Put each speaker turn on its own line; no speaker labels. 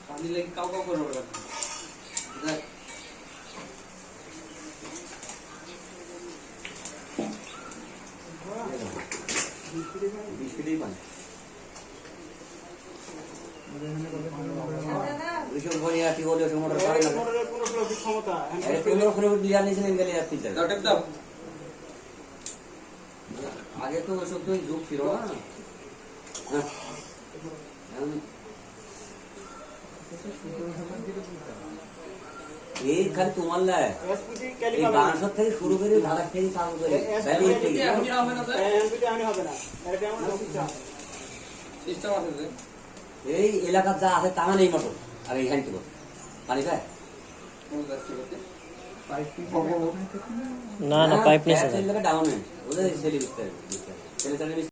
পানি লেগে cow cow করে ওঠে বিস্কুটেই পানি ওইসব ঘরে আছি বলে ওসব মোটর পারে না
ক্ষমতা
15 কিলোমিটার লিয়া নিয়েছিলেন গেলে আর ফিল্টার দাও আগে তো ওসব তো যুগ ছিল না এই খালি তোমার লাই এই বাঁশর থেকে শুরু করে ঢাকা থেকে চালু করে এই এলাকার যা আছে তা মানে এই মটর আর এইখান থেকে পানি খায়
না না পাইপ নেই
ডাউন ছেলে